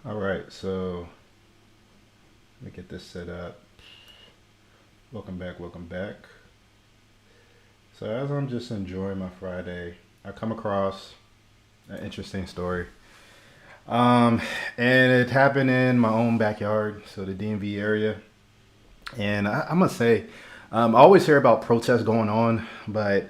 All right, so let me get this set up. Welcome back, welcome back. So, as I'm just enjoying my Friday, I come across an interesting story. Um, and it happened in my own backyard, so the DMV area. And I must say, I always hear about protests going on, but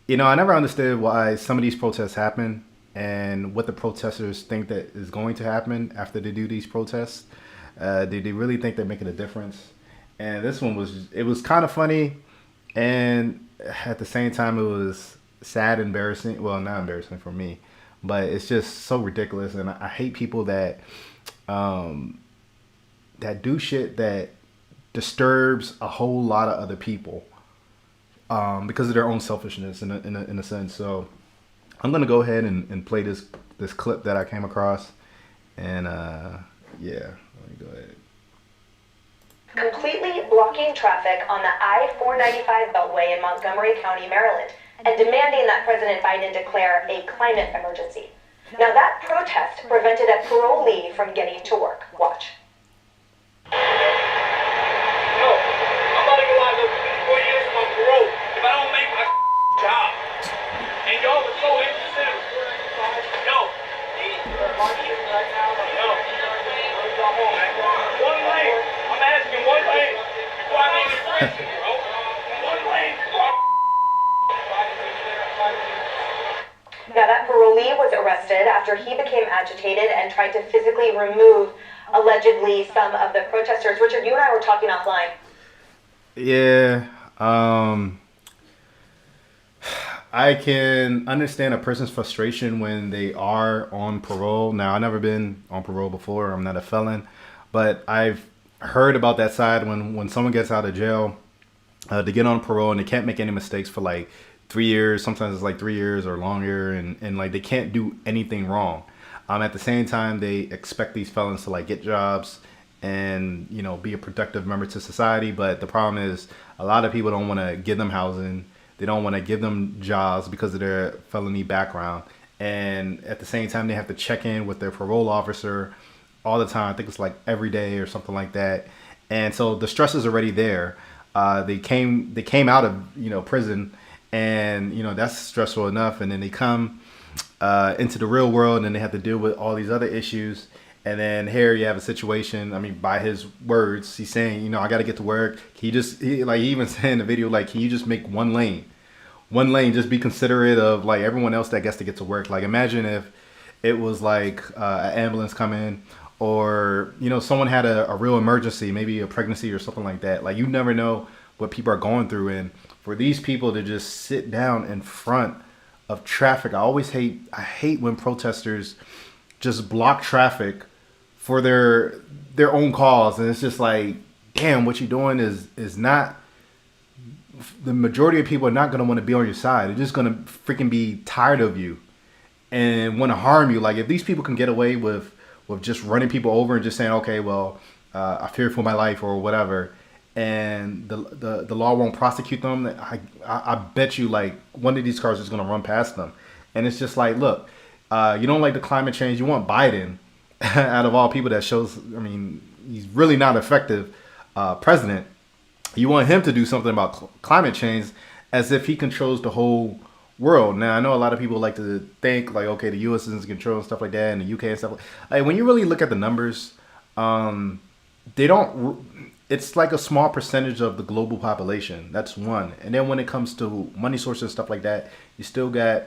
I never understood why some of these protests happen and what the protesters think that is going to happen after they do these protests. Do they really think they're making a difference? And this one was kind of funny, and at the same time, it was sad, embarrassing. Well, not embarrassing for me, but it's just so ridiculous. And I hate people um, that do shit that disturbs a whole lot of other people because of their own selfishness in a sense. So I'm gonna go ahead and play this clip that I came across, and yeah, let me go ahead. Completely blocking traffic on the I-495 beltway in Montgomery County, Maryland, and demanding that President Biden declare a climate emergency. Now that protest prevented a parolee from getting to work. Watch. No, I'm about to go out for 4 years for my parole if I don't make my job. And y'all were so interested in no. Right now, no. Come on, man. One lane. I'm asking one lane before I make it crazy, bro. One lane before Now that parolee was arrested after he became agitated and tried to physically remove, allegedly, some of the protesters. Richard, you and I were talking offline. Yeah, I can understand a person's frustration when they are on parole. Now, I've never been on parole before. I'm not a felon, but I've heard about that side when someone gets out of jail to get on parole and they can't make any mistakes for like 3 years. Sometimes it's like 3 years or longer, and like they can't do anything wrong. At the same time, they expect these felons to like get jobs and be a productive member to society. But the problem is a lot of people don't want to give them housing. They don't want to give them jobs because of their felony background. And at the same time, they have to check in with their parole officer all the time. I think it's like every day or something like that. And so the stress is already there. They came out of prison, and that's stressful enough. And then they come into the real world, and they have to deal with all these other issues. And then here you have a situation. I mean, by his words, he's saying, I got to get to work. He even said in the video, like, can you just make one lane, just be considerate of like everyone else that gets to get to work. Like, imagine if it was like an ambulance coming, or someone had a real emergency, maybe a pregnancy or something like that. Like, you never know what people are going through, and for these people to just sit down in front of traffic. I hate when protesters just block traffic for their own cause, and it's just like, damn, what you're doing is not. The majority of people are not gonna want to be on your side. They're just gonna freaking be tired of you and want to harm you. Like, if these people can get away with just running people over and just saying, okay, well, I fear for my life or whatever, and the law won't prosecute them, I bet you like one of these cars is gonna run past them. And it's just like, look, you don't like the climate change. You want Biden, out of all people that shows, I mean, he's really not effective president. You want him to do something about climate change as if he controls the whole world. Now, I know a lot of people like to think like, okay, the U.S. is in control and stuff like that, and the UK and stuff. Like, when you really look at the numbers, they don't. It's like a small percentage of the global population. That's one. And then when it comes to money sources and stuff like that, you still got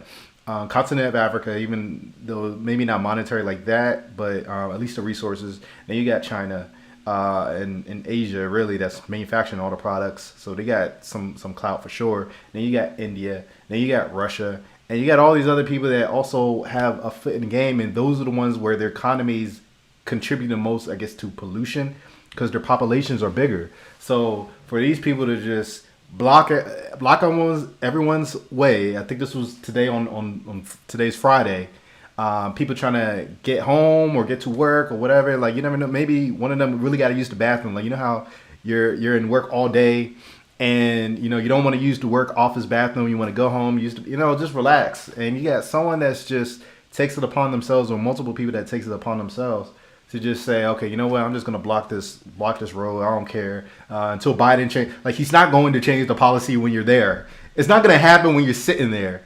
continent of Africa, even though maybe not monetary like that, but at least the resources. Then you got China and Asia, really, that's manufacturing all the products. So they got some clout for sure. Then you got India. Then you got Russia. And you got all these other people that also have a foot in the game. And those are the ones where their economies contribute the most, I guess, to pollution because their populations are bigger. So for these people to just block everyone's way. I think this was today on today's Friday. People trying to get home or get to work or whatever. Like, you never know. Maybe one of them really got to use the bathroom. Like, you know how you're in work all day, and you don't want to use the work office bathroom. You want to go home, just relax. And you got someone that's just takes it upon themselves, or multiple people that takes it upon themselves to just say, okay, you know what, I'm just gonna block this road. I don't care until Biden change. Like, he's not going to change the policy when you're there. It's not gonna happen when you're sitting there,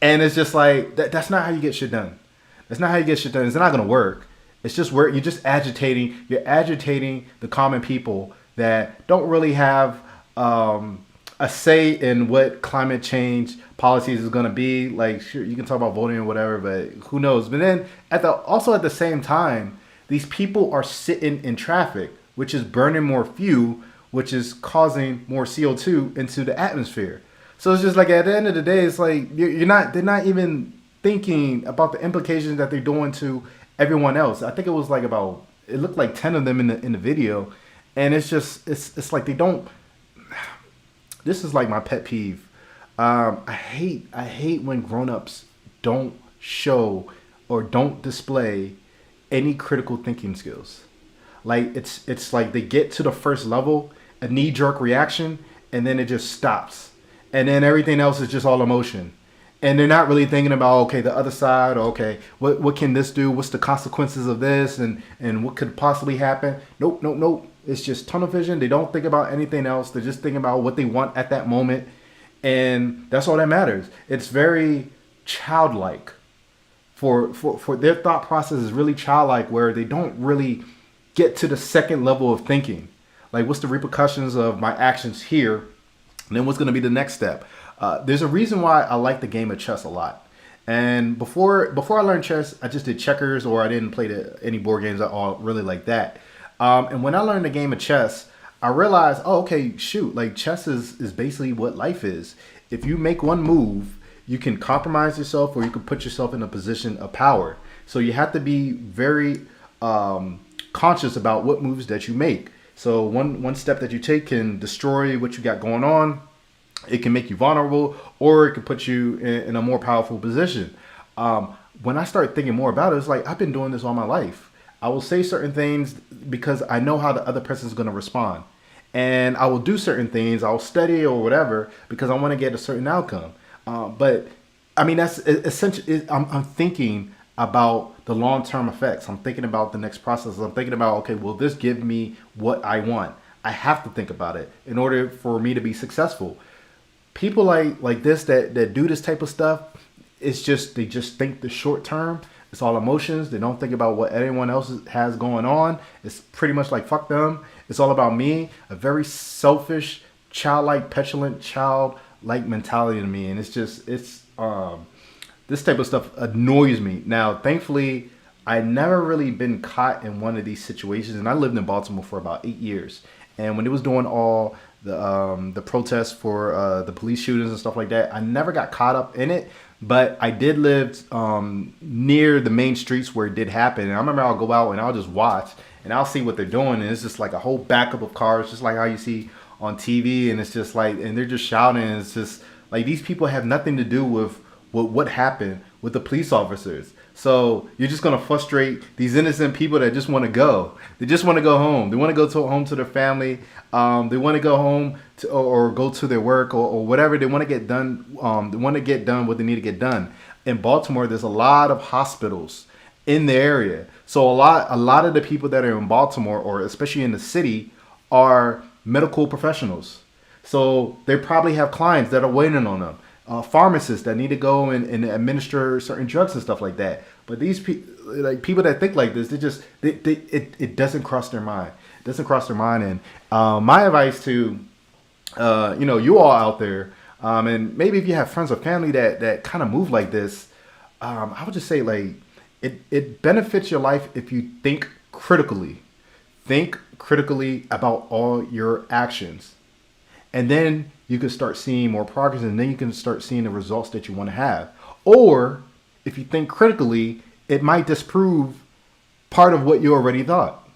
and it's just like that's not how you get shit done. That's not how you get shit done. It's not gonna work. It's just where you're just agitating. You're agitating the common people that don't really have a say in what climate change policies is going to be. Like, sure, you can talk about voting or whatever, but who knows? But then at the same time, these people are sitting in traffic, which is burning more fuel, which is causing more CO2 into the atmosphere. So it's just like, at the end of the day, it's like they're not even thinking about the implications that they're doing to everyone else. I think it was like it looked like 10 of them in the video, and it's just it's like they don't. This is like my pet peeve. I hate when grown-ups don't show or don't display any critical thinking skills. Like, it's like they get to the first level, a knee-jerk reaction, and then it just stops. And then everything else is just all emotion. And they're not really thinking about, okay, the other side, or okay, what can this do? What's the consequences of this? And what could possibly happen? Nope. It's just tunnel vision. They don't think about anything else. They're just thinking about what they want at that moment. And that's all that matters. It's very childlike. For their thought process is really childlike, where they don't really get to the second level of thinking. Like, what's the repercussions of my actions here? And then what's going to be the next step? There's a reason why I like the game of chess a lot. And before I learned chess, I just did checkers, or I didn't play any board games at all, really like that. And when I learned the game of chess, I realized, oh, okay, shoot, like, chess is basically what life is. If you make one move, you can compromise yourself, or you can put yourself in a position of power. So you have to be very conscious about what moves that you make. So one step that you take can destroy what you got going on. It can make you vulnerable, or it can put you in a more powerful position. When I start thinking more about it, it's like, I've been doing this all my life. I will say certain things because I know how the other person is going to respond. And I will do certain things. I'll study or whatever because I want to get a certain outcome. But I mean, that's essentially, I'm thinking about the long-term effects. I'm thinking about the next process. I'm thinking about, okay, will this give me what I want? I have to think about it in order for me to be successful. People like this that do this type of stuff, it's just, they just think the short term. It's all emotions. They don't think about what anyone else has going on. It's pretty much like, fuck them. It's all about me. A very selfish, childlike, petulant, childlike mentality to me. And it's this type of stuff annoys me. Now, thankfully, I never really been caught in one of these situations. And I lived in Baltimore for about 8 years. And when it was doing all the protests for the police shootings and stuff like that, I never got caught up in it. But I did live near the main streets where it did happen. And I remember I'll go out and I'll just watch and I'll see what they're doing. And it's just like a whole backup of cars, just like how you see on TV. And it's just like, and they're just shouting. And it's just like, these people have nothing to do with what happened with the police officers. So you're just going to frustrate these innocent people that just want to go. They just want to go home. They want to go home to their family. They want to go home to, or go to their work or whatever. They want to get done. They want to get done what they need to get done. In Baltimore, there's a lot of hospitals in the area. So a lot of the people that are in Baltimore, or especially in the city, are medical professionals. So they probably have clients that are waiting on them. Pharmacists that need to go and administer certain drugs and stuff like that. But these people that think like this, it doesn't cross their mind. It doesn't cross their mind. And my advice to you all out there, and maybe if you have friends or family that kind of move like this, I would just say, like, it benefits your life if you think critically. Think critically about all your actions, and then you can start seeing more progress, and then you can start seeing the results that you want to have. Or if you think critically, it might disprove part of what you already thought.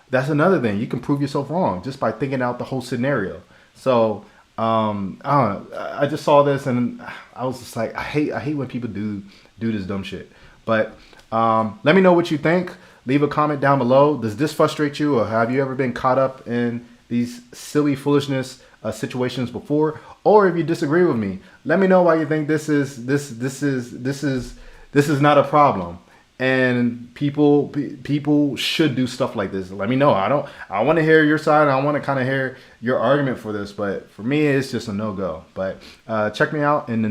That's another thing. You can prove yourself wrong just by thinking out the whole scenario. So I don't know. I just saw this and I was just like, I hate when people do this dumb shit. But let me know what you think. Leave a comment down below. Does this frustrate you, or have you ever been caught up in these silly foolishness situations before? Or if you disagree with me, let me know why you think this is not a problem. and people should do stuff like this. Let me know. I want to hear your side. I want to kind of hear your argument for this, but for me, it's just a no go. But check me out in the